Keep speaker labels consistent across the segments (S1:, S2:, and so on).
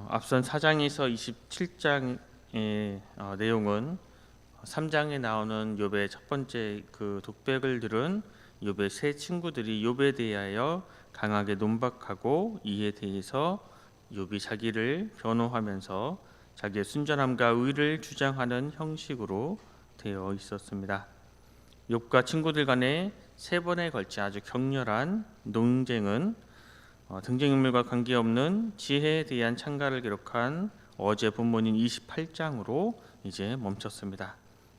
S1: 앞선 4장에서 27장의 내용은 3장에 나오는 욥의 첫 번째 그 독백을 들은 욥의 세 친구들이 욥에 대하여 강하게 논박하고 이에 대해서 욥이 자기를 변호하면서 자기의 순전함과 의를 주장하는 형식으로 되어 있었습니다. 욥과 친구들 간의 세 번에 걸쳐 아주 격렬한 논쟁은 등장인물과 관계없는 지혜에 대한 찬가를 기록한 어제 본문인 28장으로 이제 멈췄습니다.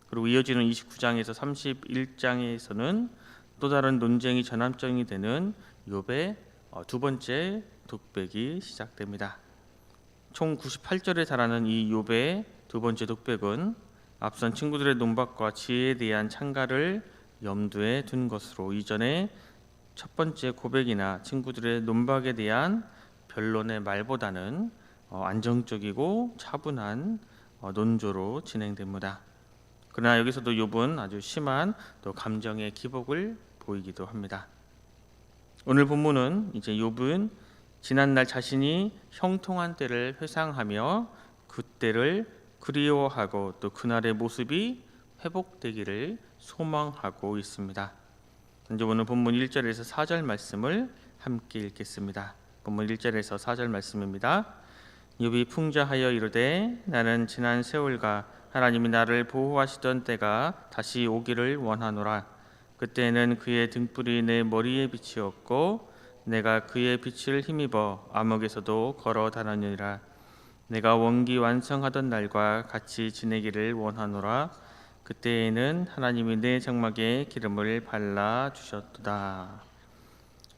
S1: 그리고 이어지는 29장에서 31장에서는 또 다른 논쟁이 전환점이 되는 욥의 두 번째 독백이 시작됩니다. 총 98절에 달하는 이 욥의 두 번째 독백은 앞선 친구들의 논박과 지혜에 대한 찬가를 염두에 둔 것으로 이전에 첫 번째 고백이나 친구들의 논박에 대한 변론의 말보다는 안정적이고 차분한 논조로 진행됩니다. 그러나 여기서도 욥은 아주 심한 또 감정의 기복을 보이기도 합니다. 오늘 본문은 이제 욥은 지난날 자신이 형통한 때를 회상하며 그때를 그리워하고 또 그날의 모습이 회복되기를 소망하고 있습니다. 먼저 오늘 본문 1절에서 4절 말씀을 함께 읽겠습니다. 본문 1절에서 4절 말씀입니다. 욥이 풍자하여 이르되 나는 지난 세월과 하나님이 나를 보호하시던 때가 다시 오기를 원하노라. 그때는 그의 등불이 내 머리에 빛이었고 내가 그의 빛을 힘입어 암흑에서도 걸어 다녔느니라. 내가 원기 완성하던 날과 같이 지내기를 원하노라. 그때에는 하나님이 내 장막에 기름을 발라 주셨도다.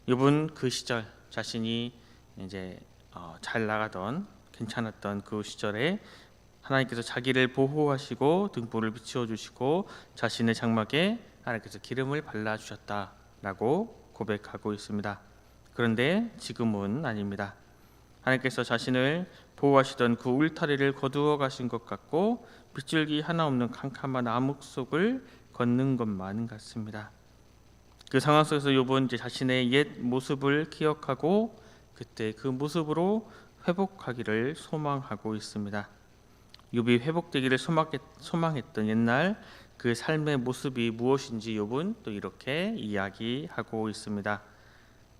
S1: 욥은 그 시절 자신이 이제 잘 나가던 괜찮았던 그 시절에 하나님께서 자기를 보호하시고 등불을 비추어 주시고 자신의 장막에 하나님께서 기름을 발라 주셨다라고 고백하고 있습니다. 그런데 지금은 아닙니다. 하나님께서 자신을 보호하시던 그 울타리를 거두어 가신 것 같고 빗줄기 하나 없는 캄캄한 암흑 속을 걷는 것만 같습니다. 그 상황 속에서 욥은 이제 자신의 옛 모습을 기억하고 그때 그 모습으로 회복하기를 소망하고 있습니다. 욥이 회복되기를 소망했던 옛날 그 삶의 모습이 무엇인지 욥은 또 이렇게 이야기하고 있습니다.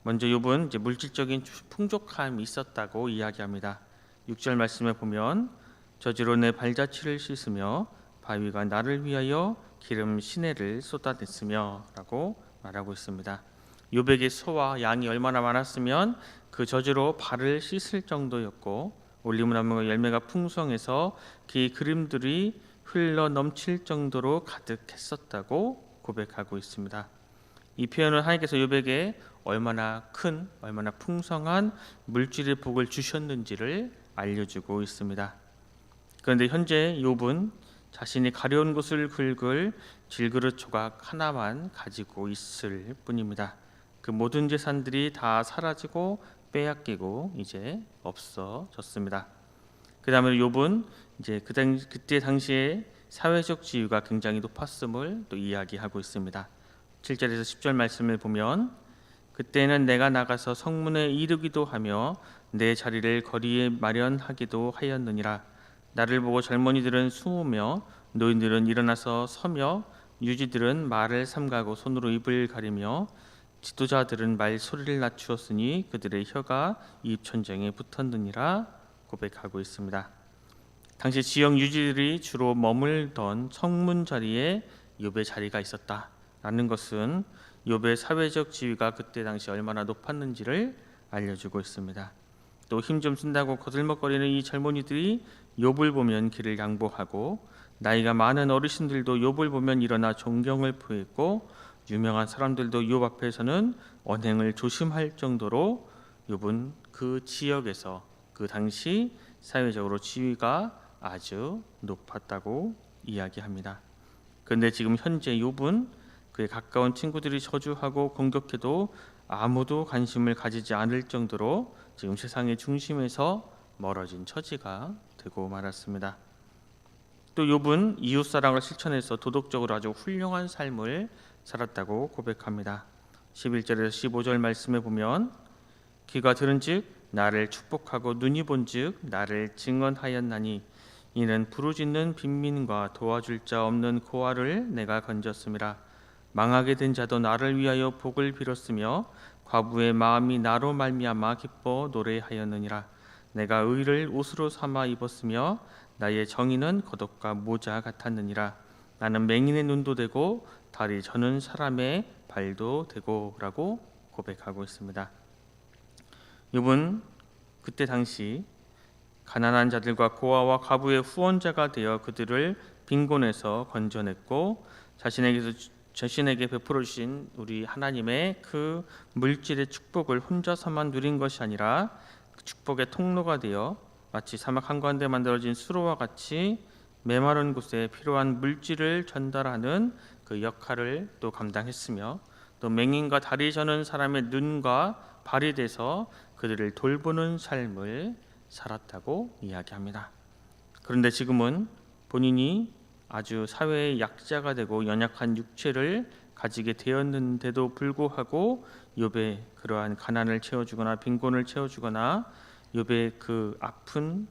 S1: 먼저 욥은 이제 물질적인 풍족함이 있었다고 이야기합니다. 6절 말씀에 보면 저주로 내 발자취를 씻으며 바위가 나를 위하여 기름 시내를 쏟아냈으며 라고 말하고 있습니다. 욥에게 소와 양이 얼마나 많았으면 그 저주로 발을 씻을 정도였고 올리브나무와 열매가 풍성해서 그 기름들이 흘러 넘칠 정도로 가득했었다고 고백하고 있습니다. 이 표현은 하나님께서 욥에게 얼마나 큰, 얼마나 풍성한 물질의 복을 주셨는지를 알려주고 있습니다. 그런데 현재 욥은 자신이 가려운 곳을 긁을 질그릇 조각 하나만 가지고 있을 뿐입니다. 그 모든 재산들이 다 사라지고 빼앗기고 이제 없어졌습니다. 그 다음에 욥은 이제 그때 당시에 사회적 지위가 굉장히 높았음을 또 이야기하고 있습니다. 7절에서 10절 말씀을 보면 그때는 내가 나가서 성문에 이르기도 하며 내 자리를 거리에 마련하기도 하였느니라. 나를 보고 젊은이들은 숨으며 노인들은 일어나서 서며 유지들은 말을 삼가고 손으로 입을 가리며 지도자들은 말소리를 낮추었으니 그들의 혀가 입천장에 붙었느니라 고백하고 있습니다. 당시 지역 유지들이 주로 머물던 성문 자리에 욥의 자리가 있었다라는 것은 욥의 사회적 지위가 그때 당시 얼마나 높았는지를 알려주고 있습니다. 또 힘 좀 쓴다고 거들먹거리는 이 젊은이들이 욥을 보면 길을 양보하고 나이가 많은 어르신들도 욥을 보면 일어나 존경을 표했고 유명한 사람들도 욥 앞에서는 언행을 조심할 정도로 욥은 그 지역에서 그 당시 사회적으로 지위가 아주 높았다고 이야기합니다. 그런데 지금 현재 욥은 그의 가까운 친구들이 저주하고 공격해도 아무도 관심을 가지지 않을 정도로 지금 세상의 중심에서 멀어진 처지가 되고 말았습니다. 또 욥은 이웃사랑을 실천해서 도덕적으로 아주 훌륭한 삶을 살았다고 고백합니다. 11절에서 15절 말씀에 보면 귀가 들은즉 나를 축복하고 눈이 본즉 나를 증언하였나니 이는 부르짖는 빈민과 도와줄 자 없는 고아를 내가 건졌음이라. 망하게 된 자도 나를 위하여 복을 빌었으며 과부의 마음이 나로 말미암아 기뻐 노래하였느니라. 내가 의를 옷으로 삼아 입었으며 나의 정의는 겉옷과 모자 같았느니라. 나는 맹인의 눈도 되고 다리 저는 사람의 발도 되고라고 고백하고 있습니다. 욥은 그때 당시 가난한 자들과 고아와 과부의 후원자가 되어 그들을 빈곤에서 건져냈고 자신에게 베풀어 주신 우리 하나님의 그 물질의 축복을 혼자서만 누린 것이 아니라 그 축복의 통로가 되어 마치 사막 한가운데 만들어진 수로와 같이 메마른 곳에 필요한 물질을 전달하는 그 역할을 또 감당했으며, 또 맹인과 다리 저는 사람의 눈과 발이 돼서 그들을 돌보는 삶을 살았다고 이야기합니다. 그런데 지금은 본인이 아주 사회의 약자가 되고 연약한 육체를 가지게 되었는데도 불구하고 욥의 그러한 가난을 채워주거나 빈곤을 채워주거나 욥의 그 아픈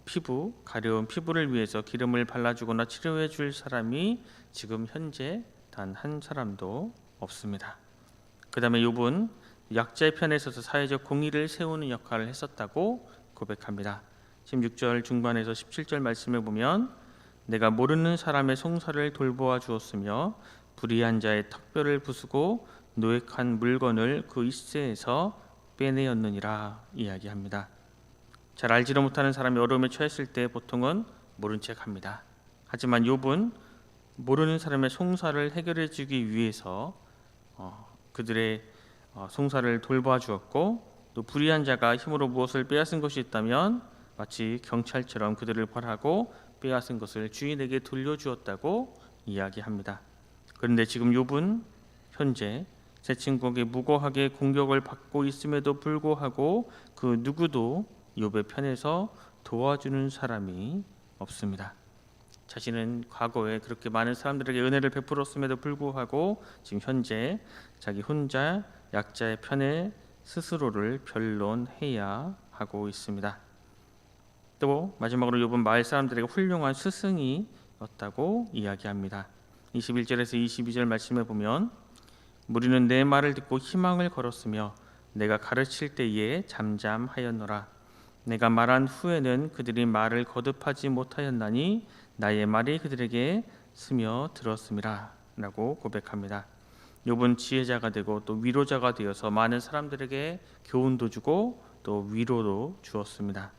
S1: 피부, 가려운 피부를 위해서 기름을 발라주거나 치료해 줄 사람이 지금 현재 단 한 사람도 없습니다. 그 다음에 욥은 약자의 편에 서서 사회적 공의를 세우는 역할을 했었다고 고백합니다. 16절 중반에서 17절 말씀을 보면 내가 모르는 사람의 송사를 돌보아 주었으며 불의한 자의 턱뼈를 부수고 노획한 물건을 그 일세에서 빼내었느니라 이야기합니다. 잘 알지도 못하는 사람이 어려움에 처했을 때 보통은 모른 척합니다. 하지만 욥은 모르는 사람의 송사를 해결해 주기 위해서 그들의 송사를 돌봐 주었고, 또 불의한 자가 힘으로 무엇을 빼앗은 것이 있다면 마치 경찰처럼 그들을 벌하고 빼앗은 것을 주인에게 돌려주었다고 이야기합니다. 그런데 지금 욥은 현재 새 친구에게 무고하게 공격을 받고 있음에도 불구하고 그 누구도 욥의 편에서 도와주는 사람이 없습니다. 자신은 과거에 그렇게 많은 사람들에게 은혜를 베풀었음에도 불구하고 지금 현재 자기 혼자 약자의 편에 스스로를 변론해야 하고 있습니다. 또 마지막으로 욥은 마을 사람들에게 훌륭한 스승이었다고 이야기합니다. 21절에서 22절 말씀에 보면 무리는 내 말을 듣고 희망을 걸었으며 내가 가르칠 때에 잠잠하였노라. 내가 말한 후에는 그들이 말을 거듭하지 못하였나니 나의 말이 그들에게 스며들었음이라 라고 고백합니다. 욥은 지혜자가 되고 또 위로자가 되어서 많은 사람들에게 교훈도 주고 또 위로도 주었습니다.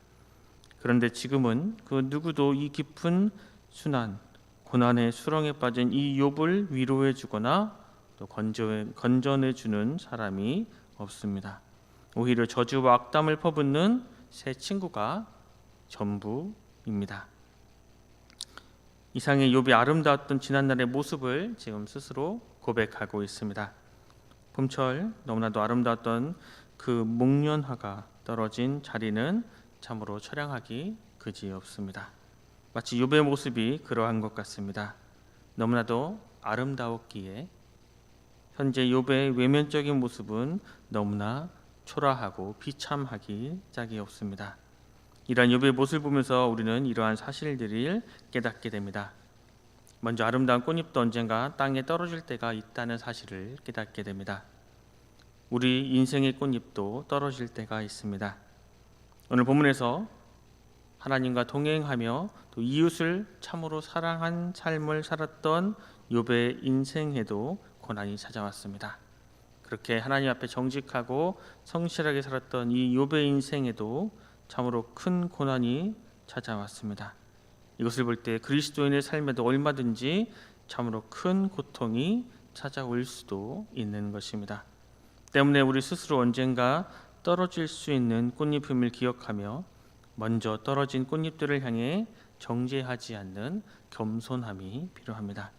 S1: 그런데 지금은 그 누구도 이 깊은 순환, 고난의 수렁에 빠진 이 욥을 위로해 주거나 또 건져내 주는 사람이 없습니다. 오히려 저주와 악담을 퍼붓는 새 친구가 전부입니다. 이상의 욥이 아름다웠던 지난날의 모습을 지금 스스로 고백하고 있습니다. 봄철 너무나도 아름다웠던 그 목련화가 떨어진 자리는 참으로 처량하기 그지없습니다. 마치 욥의 모습이 그러한 것 같습니다. 너무나도 아름다웠기에 현재 욥의 외면적인 모습은 너무나 초라하고 비참하기 짝이 없습니다. 이러한 욥의 모습을 보면서 우리는 이러한 사실들을 깨닫게 됩니다. 먼저 아름다운 꽃잎도 언젠가 땅에 떨어질 때가 있다는 사실을 깨닫게 됩니다. 우리 인생의 꽃잎도 떨어질 때가 있습니다. 오늘 본문에서 하나님과 동행하며 또 이웃을 참으로 사랑한 삶을 살았던 욥의 인생에도 고난이 찾아왔습니다. 그렇게 하나님 앞에 정직하고 성실하게 살았던 이 욥의 인생에도 참으로 큰 고난이 찾아왔습니다. 이것을 볼 때 그리스도인의 삶에도 얼마든지 참으로 큰 고통이 찾아올 수도 있는 것입니다. 때문에 우리 스스로 언젠가 떨어질 수 있는 꽃잎임을 기억하며 먼저 떨어진 꽃잎들을 향해 정죄하지 않는 겸손함이 필요합니다.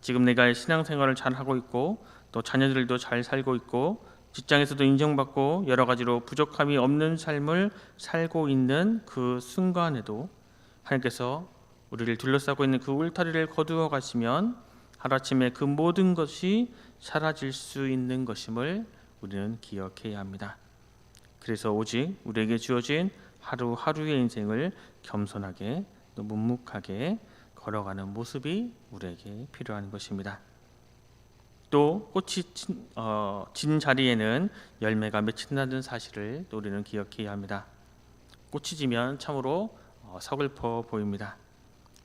S1: 지금 내가 신앙생활을 잘하고 있고 또 자녀들도 잘 살고 있고 직장에서도 인정받고 여러 가지로 부족함이 없는 삶을 살고 있는 그 순간에도 하나님께서 우리를 둘러싸고 있는 그 울타리를 거두어 가시면 하루아침에 그 모든 것이 사라질 수 있는 것임을 우리는 기억해야 합니다. 그래서 오직 우리에게 주어진 하루하루의 인생을 겸손하게 또 묵묵하게 걸어가는 모습이 우리에게 필요한 것입니다. 또 꽃이 진 자리에는 열매가 맺힌다는 사실을 또 우리는 기억해야 합니다. 꽃이 지면 참으로 서글퍼 보입니다.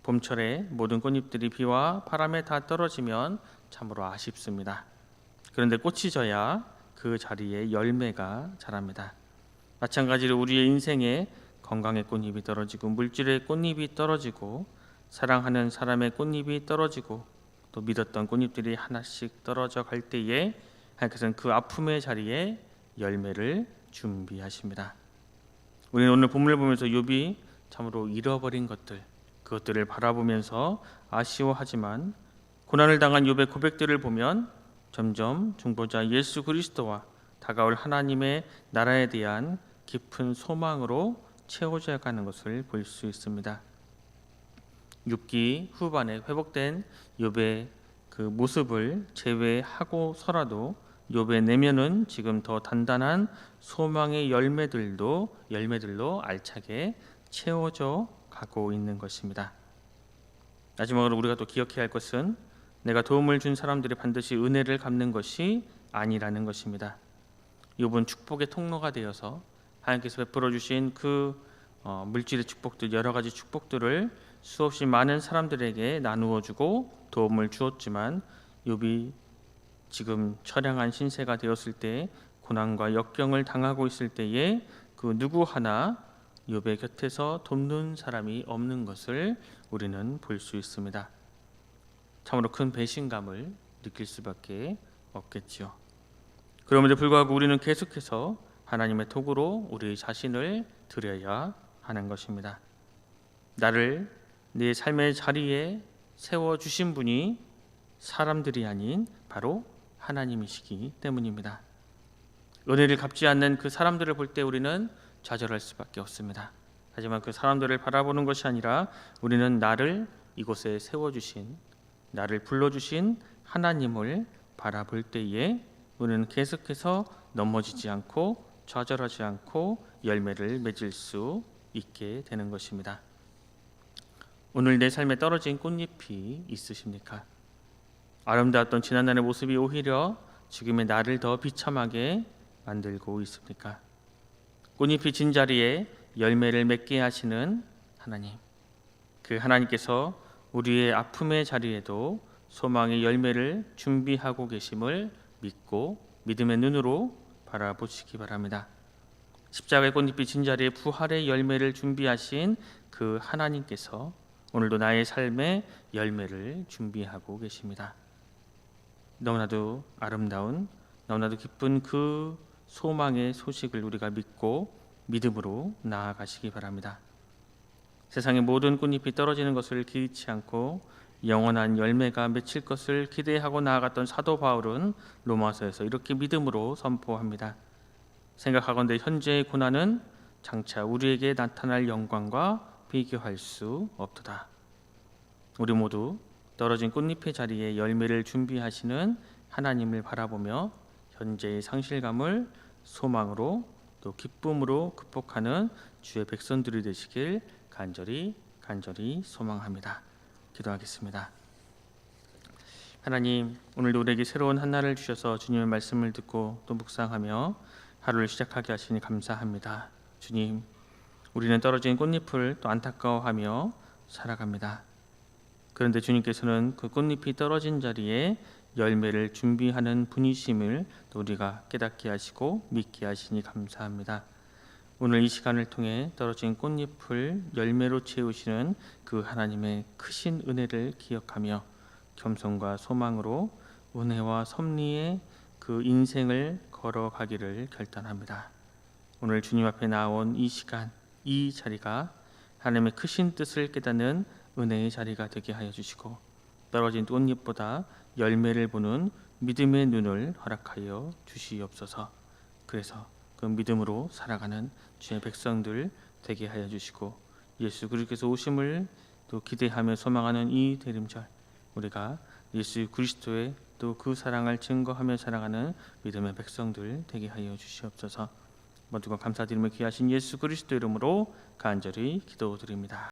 S1: 봄철에 모든 꽃잎들이 비와 바람에 다 떨어지면 참으로 아쉽습니다. 그런데 꽃이 져야 그 자리에 열매가 자랍니다. 마찬가지로 우리의 인생에 건강의 꽃잎이 떨어지고 물질의 꽃잎이 떨어지고 사랑하는 사람의 꽃잎이 떨어지고 또 믿었던 꽃잎들이 하나씩 떨어져 갈 때에 하나님께서는 그 아픔의 자리에 열매를 준비하십니다. 우리는 오늘 본문을 보면서 욥이 참으로 잃어버린 그것들을 바라보면서 아쉬워하지만 고난을 당한 욥의 고백들을 보면 점점 중보자 예수 그리스도와 다가올 하나님의 나라에 대한 깊은 소망으로 채워져 가는 것을 볼 수 있습니다. 6기 후반에 회복된 욥의 그 모습을 제외하고서라도 욥의 내면은 지금 더 단단한 소망의 열매들로 알차게 채워져 가고 있는 것입니다. 마지막으로 우리가 또 기억해야 할 것은 내가 도움을 준 사람들이 반드시 은혜를 갚는 것이 아니라는 것입니다. 욥은 축복의 통로가 되어서 하나님께서 베풀어 주신 그 물질의 축복들, 여러 가지 축복들을 수없이 많은 사람들에게 나누어 주고 도움을 주었지만 욥이 지금 처량한 신세가 되었을 때 고난과 역경을 당하고 있을 때에 그 누구 하나 욥의 곁에서 돕는 사람이 없는 것을 우리는 볼 수 있습니다. 참으로 큰 배신감을 느낄 수밖에 없겠지요. 그럼에도 불구하고 우리는 계속해서 하나님의 도구로 우리 자신을 드려야 하는 것입니다. 나를 내 삶의 자리에 세워주신 분이 사람들이 아닌 바로 하나님이시기 때문입니다. 은혜를 갚지 않는 그 사람들을 볼 때 우리는 좌절할 수밖에 없습니다. 하지만 그 사람들을 바라보는 것이 아니라 우리는 나를 이곳에 세워주신, 나를 불러주신 하나님을 바라볼 때에 우리는 계속해서 넘어지지 않고 좌절하지 않고 열매를 맺을 수 있게 되는 것입니다. 오늘 내 삶에 떨어진 꽃잎이 있으십니까? 아름다웠던 지난날의 모습이 오히려 지금의 나를 더 비참하게 만들고 있습니까? 꽃잎이 진 자리에 열매를 맺게 하시는 하나님, 그 하나님께서 우리의 아픔의 자리에도 소망의 열매를 준비하고 계심을 믿고 믿음의 눈으로 바라보시기 바랍니다. 십자가의 꽃잎이 진 자리에 부활의 열매를 준비하신 그 하나님께서 오늘도 나의 삶에 열매를 준비하고 계십니다. 너무나도 아름다운, 너무나도 기쁜 그 소망의 소식을 우리가 믿고 믿음으로 나아가시기 바랍니다. 세상의 모든 꽃잎이 떨어지는 것을 기이치 않고 영원한 열매가 맺힐 것을 기대하고 나아갔던 사도 바울은 로마서에서 이렇게 믿음으로 선포합니다. 생각하건대 현재의 고난은 장차 우리에게 나타날 영광과 비교할 수 없도다. 우리 모두 떨어진 꽃잎의 자리에 열매를 준비하시는 하나님을 바라보며 현재의 상실감을 소망으로 또 기쁨으로 극복하는 주의 백성들이 되시길 간절히 소망합니다. 기도하겠습니다. 하나님, 오늘도 우리에게 새로운 한 날을 주셔서 주님의 말씀을 듣고 또 묵상하며 하루를 시작하게 하시니 감사합니다. 주님, 우리는 떨어진 꽃잎을 또 안타까워하며 살아갑니다. 그런데 주님께서는 그 꽃잎이 떨어진 자리에 열매를 준비하는 분이심을 또 우리가 깨닫게 하시고 믿게 하시니 감사합니다. 오늘 이 시간을 통해 떨어진 꽃잎을 열매로 채우시는 그 하나님의 크신 은혜를 기억하며 겸손과 소망으로 은혜와 섭리의 그 인생을 걸어가기를 결단합니다. 오늘 주님 앞에 나온 이 시간, 이 자리가 하나님의 크신 뜻을 깨닫는 은혜의 자리가 되게 하여 주시고 떨어진 꽃잎보다 열매를 보는 믿음의 눈을 허락하여 주시옵소서. 그래서 그 믿음으로 살아가는 주의 백성들 되게 하여 주시고 예수 그리스도께서 오심을 또 기대하며 소망하는 이 대림절 우리가 예수 그리스도의 또 그 사랑을 증거하며 살아가는 믿음의 백성들 되게 하여 주시옵소서. 모두가 감사드리며 귀하신 예수 그리스도 이름으로 간절히 기도드립니다.